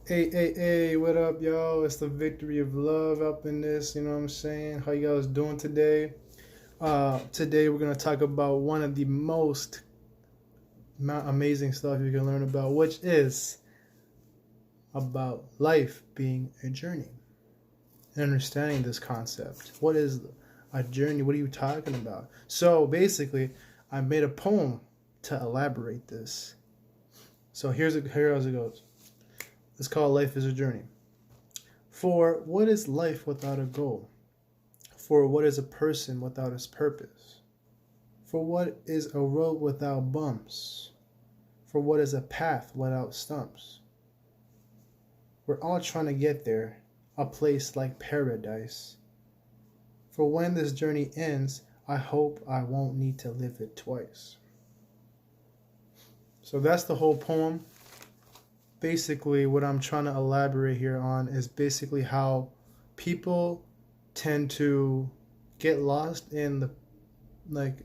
Hey, what up, y'all? It's the victory of love up in this, you know what I'm saying? How you guys doing today? Today we're gonna talk about one of the most amazing stuff you can learn about, which is about life being a journey. And understanding this concept. What is a journey? What are you talking about? So basically, I made a poem to elaborate this. So here as it goes. It's called Life is a Journey. For what is life without a goal? For what is a person without his purpose? For what is a road without bumps? For what is a path without stumps? We're all trying to get there, a place like paradise. For when this journey ends, I hope I won't need to live it twice. So that's the whole poem. Basically, what I'm trying to elaborate here on is basically how people tend to get lost in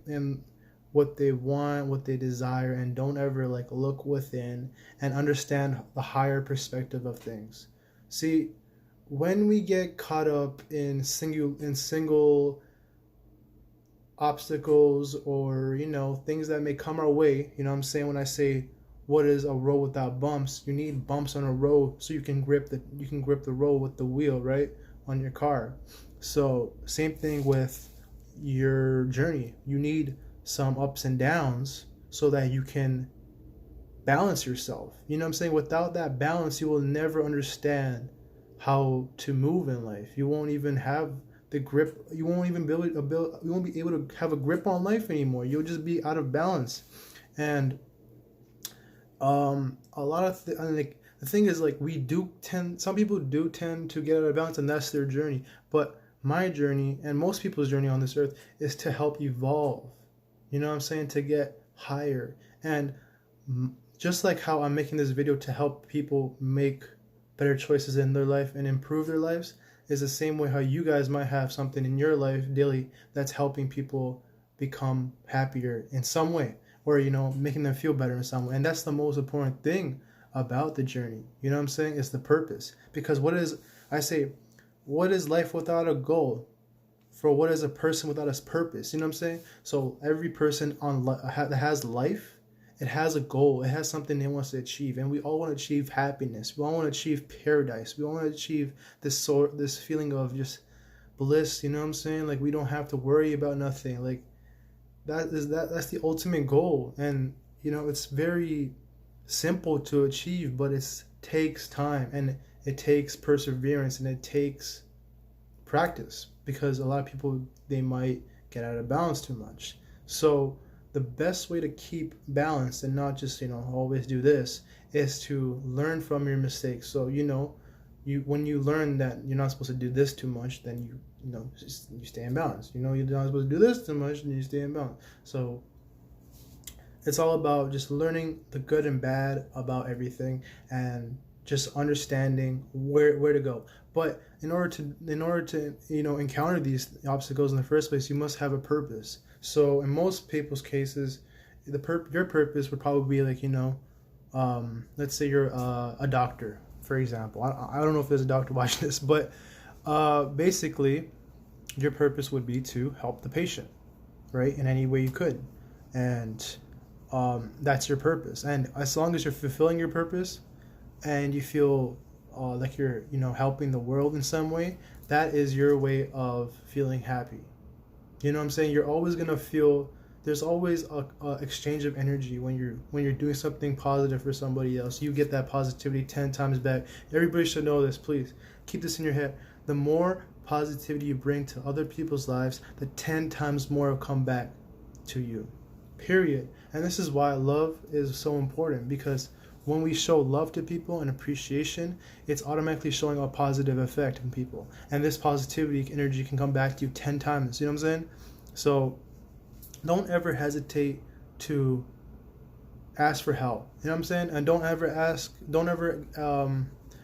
in what they want, what they desire, and don't ever look within and understand the higher perspective of things. See, when we get caught up in single obstacles, or things that may come our way, you know what I'm saying, when I say what is a road without bumps, you need bumps on a road so you can grip the road with the wheel, right, on your car. So same thing with your journey. You need some ups and downs so that you can balance yourself. You know what I'm saying? Without that balance, you will never understand how to move in life. You won't even have the grip. You won't even you won't be able to have a grip on life anymore. You'll just be out of balance. And a lot of the thing is, some people do tend to get out of balance, and that's their journey. But my journey and most people's journey on this earth is to help evolve. You know what I'm saying? To get higher. And just like how I'm making this video to help people make better choices in their life and improve their lives, is the same way how you guys might have something in your life daily that's helping people become happier in some way, or making them feel better in some way. And that's the most important thing about the journey. You know what I'm saying? It's the purpose. Because what is life without a goal? For what is a person without a purpose? You know what I'm saying? So every person that has life, it has a goal. It has something it wants to achieve, and we all want to achieve happiness. We all want to achieve paradise. We all want to achieve this feeling of just bliss. You know what I'm saying? Like we don't have to worry about nothing. Like that's the ultimate goal, and it's very simple to achieve, but it takes time, and it takes perseverance, and it takes practice, because a lot of people, they might get out of balance too much. So the best way to keep balance and not just always do this is to learn from your mistakes. So when you learn that you're not supposed to do this too much, then you stay in balance. You're not supposed to do this too much, and you stay in balance. So it's all about just learning the good and bad about everything, and just understanding where to go. But in order to encounter these obstacles in the first place, you must have a purpose. So in most people's cases, your purpose would probably be let's say you're a doctor, for example. I don't know if there's a doctor watching this, but basically your purpose would be to help the patient, right, in any way you could. And that's your purpose. And as long as you're fulfilling your purpose and you feel like you're helping the world in some way, that is your way of feeling happy. You know what I'm saying? You're always gonna feel, there's always a exchange of energy when you're doing something positive for somebody else. You get that positivity 10 times back. Everybody should know this. Please keep this in your head. The more positivity you bring to other people's lives, the 10 times more will come back to you. Period. And this is why love is so important, because when we show love to people and appreciation, it's automatically showing a positive effect in people. And this positivity energy can come back to you 10 times. You know what I'm saying? So don't ever hesitate to ask for help. You know what I'm saying? And don't ever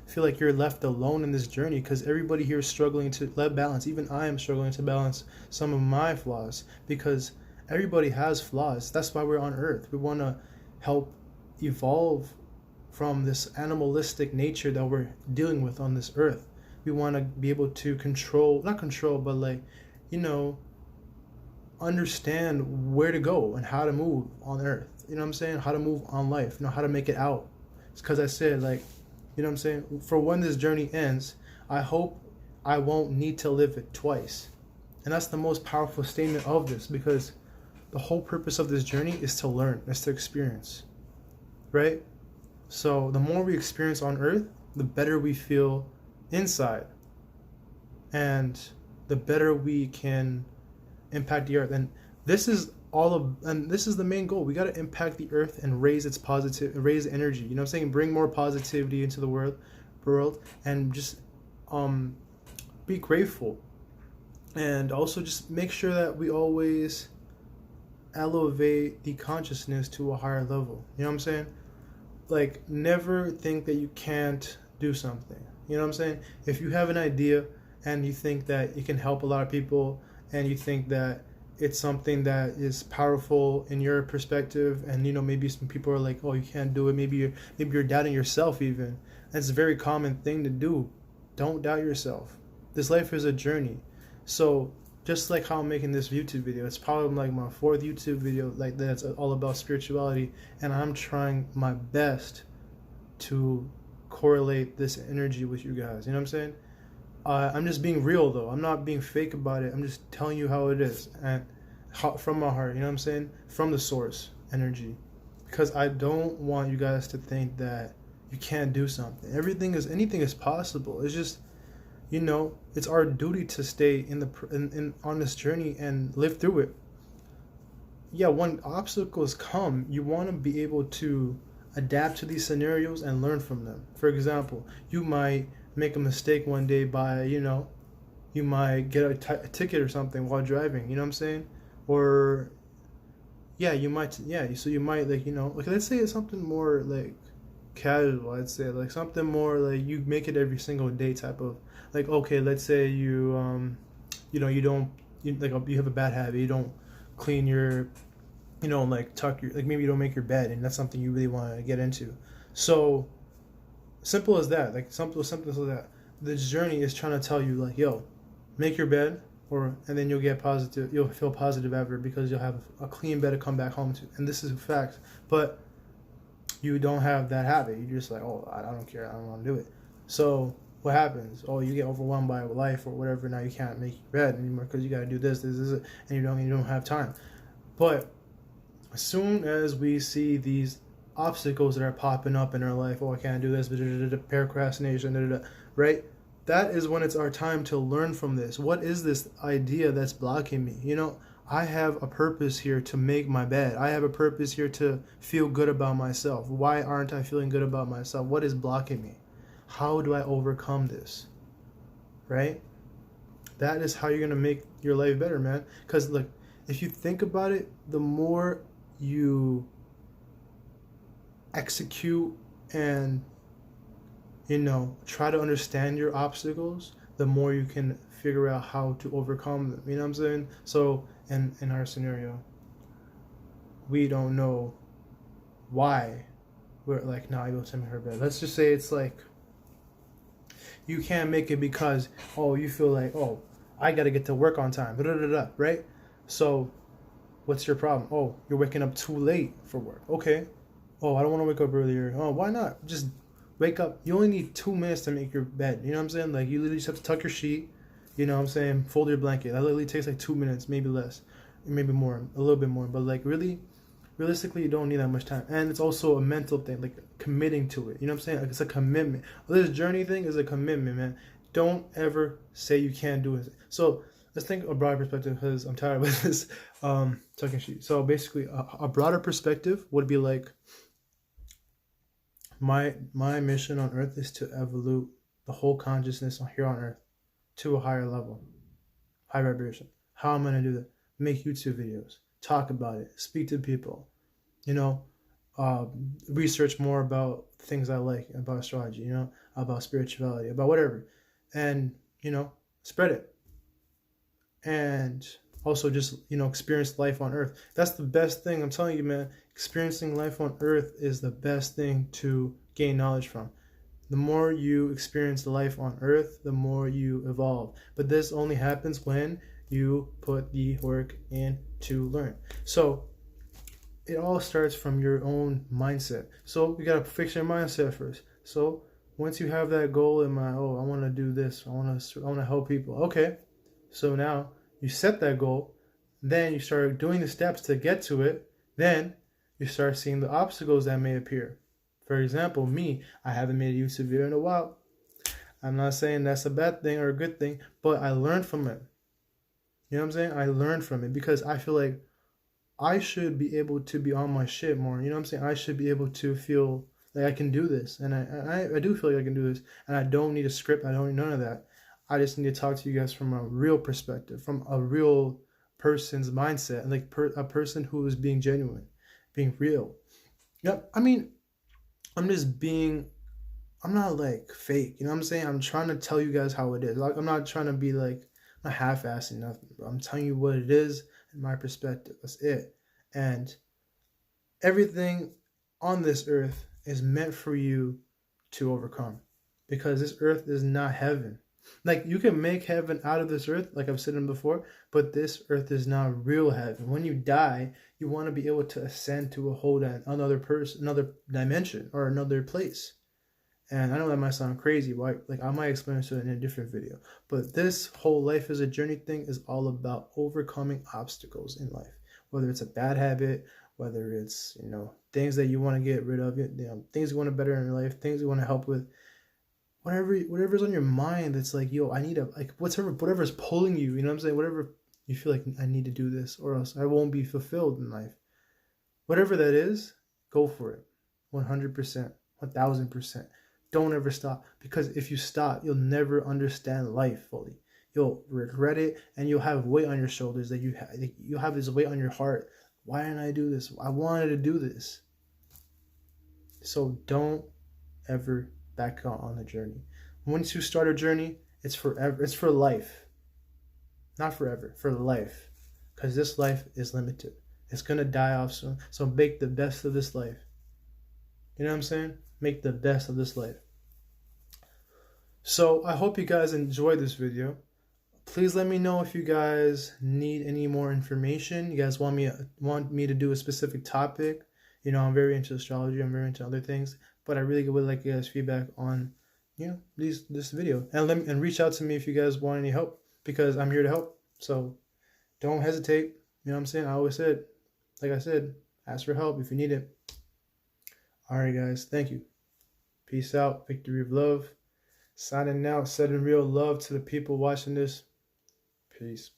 feel like you're left alone in this journey, because everybody here is struggling to let balance. Even I am struggling to balance some of my flaws, because everybody has flaws. That's why we're on earth. We want to help evolve from this animalistic nature that we're dealing with on this earth. We want to be able to control, not control, but like, you know, understand where to go and how to move on earth. You know what I'm saying? How to move on life, you know, how to make it out. It's because I said, like, you know what I'm saying? For when this journey ends, I hope I won't need to live it twice. And that's the most powerful statement of this, because the whole purpose of this journey is to learn, is to experience, right? So the more we experience on earth, the better we feel inside, and the better we can impact the earth. And this is this is the main goal. We got to impact the earth and raise its raise energy. You know what I'm saying? Bring more positivity into the world, and just be grateful, and also just make sure that we always elevate the consciousness to a higher level. You know what I'm saying? Like, never think that you can't do something. You know what I'm saying? If you have an idea and you think that it can help a lot of people, and you think that it's something that is powerful in your perspective, and you know, maybe some people are like, oh, you can't do it, maybe you're doubting yourself even. That's a very common thing to do. Don't doubt yourself. This life is a journey. So just like how I'm making this YouTube video, it's probably like my 4th YouTube video like that's all about spirituality, and I'm trying my best to correlate this energy with you guys. You know what I'm saying? I'm just being real though. I'm not being fake about it. I'm just telling you how it is, and from my heart. You know what I'm saying? From the source energy, because I don't want you guys to think that you can't do something. Anything is possible. It's just, you know, it's our duty to stay on this journey and live through it. Yeah, when obstacles come, you want to be able to adapt to these scenarios and learn from them. For example, you might make a mistake one day by, you know, you might get a ticket or something while driving. You know what I'm saying? Or yeah, you might, so you might, like, you know, like, let's say it's something more like casual. I'd say like something more like you make it every single day type of, like, okay, let's say you you know, you have a bad habit, you don't clean your, you know, like tuck your, like, maybe you don't make your bed, and that's something you really want to get into. So simple as that, like simple as that. This journey is trying to tell you, like, yo, make your bed, and then you'll feel positive ever, because you'll have a clean bed to come back home to. And this is a fact. But you don't have that habit. You're just like, oh, I don't care, I don't want to do it. So what happens? Oh, you get overwhelmed by life or whatever. Now you can't make your bed anymore because you got to do this, and you don't have time. But as soon as we see these obstacles that are popping up in our life, oh, I can't do this, procrastination, right? That is when it's our time to learn from this. What is this idea that's blocking me? You know, I have a purpose here to make my bed. I have a purpose here to feel good about myself. Why aren't I feeling good about myself? What is blocking me? How do I overcome this? Right? That is how you're going to make your life better, man. Because, look, if you think about it, the more you execute and, you know, try to understand your obstacles, the more you can figure out how to overcome them. You know what I'm saying? So in our scenario, we don't know why we're like not able to make her bed. Let's just say it's like you can't make it because, oh, you feel like, oh, I got to get to work on time, right? So what's your problem? Oh, you're waking up too late for work. Okay. Oh, I don't want to wake up earlier. Oh, why not? Just wake up. You only need 2 minutes to make your bed. You know what I'm saying? Like, you literally just have to tuck your sheet. You know what I'm saying? Fold your blanket. That literally takes like 2 minutes, maybe less, maybe more, a little bit more. But like, really, realistically, you don't need that much time. And it's also a mental thing, like committing to it. You know what I'm saying? Like, it's a commitment. This journey thing is a commitment, man. Don't ever say you can't do it. So let's think a broader perspective, because I'm tired of this tucking sheet. So basically, a broader perspective would be like, my mission on earth is to evolve the whole consciousness here on earth to a higher level, high vibration. How am I going to do that? Make YouTube videos, talk about it, speak to people, you know, research more about things I like, about astrology, you know, about spirituality, about whatever, and, you know, spread it. And also just, you know, experience life on earth. That's the best thing. I'm telling you, man, experiencing life on earth is the best thing to gain knowledge from. The more you experience life on earth, the more you evolve. But this only happens when you put the work in to learn. So it all starts from your own mindset. So you gotta fix your mindset first. So once you have that goal in mind, oh, I want to do this, I want to help people. Okay, so now you set that goal, then you start doing the steps to get to it. Then you start seeing the obstacles that may appear. For example, me, I haven't made a YouTube video in a while. I'm not saying that's a bad thing or a good thing, but I learned from it. You know what I'm saying? I learned from it because I feel like I should be able to be on my shit more. You know what I'm saying? I should be able to feel like I can do this. And I do feel like I can do this. And I don't need a script. I don't need none of that. I just need to talk to you guys from a real perspective, from a real person's mindset, like a person who is being genuine, being real. Yep. I mean, I'm not like fake. You know what I'm saying? I'm trying to tell you guys how it is. Like, I'm not trying to be like, I'm not half-assing nothing, bro. I'm telling you what it is in my perspective. That's it. And everything on this earth is meant for you to overcome, because this earth is not heaven. Like, you can make heaven out of this earth, like I've said before, but this earth is not real heaven. When you die, you want to be able to ascend to another dimension or another place. And I know that might sound crazy, right? Like, I might explain it in a different video. But this whole life is a journey thing is all about overcoming obstacles in life. Whether it's a bad habit, whether it's, things that you want to get rid of, things you want to better in your life, things you want to help with. Whatever's on your mind that's like, yo, I need to, like, whatever's pulling you, you know what I'm saying? Whatever you feel like, I need to do this or else I won't be fulfilled in life. Whatever that is, go for it. 100%, 1000%. Don't ever stop, because if you stop, you'll never understand life fully. You'll regret it, and you'll have weight on your shoulders that you'll have this weight on your heart. Why didn't I do this? I wanted to do this. So don't ever back out on the journey. Once you start a journey, it's forever. It's for life. Not forever, for life. Because this life is limited. It's going to die off soon. So make the best of this life. You know what I'm saying? Make the best of this life. So I hope you guys enjoyed this video. Please let me know if you guys need any more information. You guys want me to do a specific topic. I'm very into astrology. I'm very into other things. But I really would like you guys' feedback on, this video. And reach out to me if you guys want any help, because I'm here to help. So don't hesitate. You know what I'm saying? Like I said, ask for help if you need it. All right, guys. Thank you. Peace out. Victory of love. Signing out. Sending real love to the people watching this. Peace.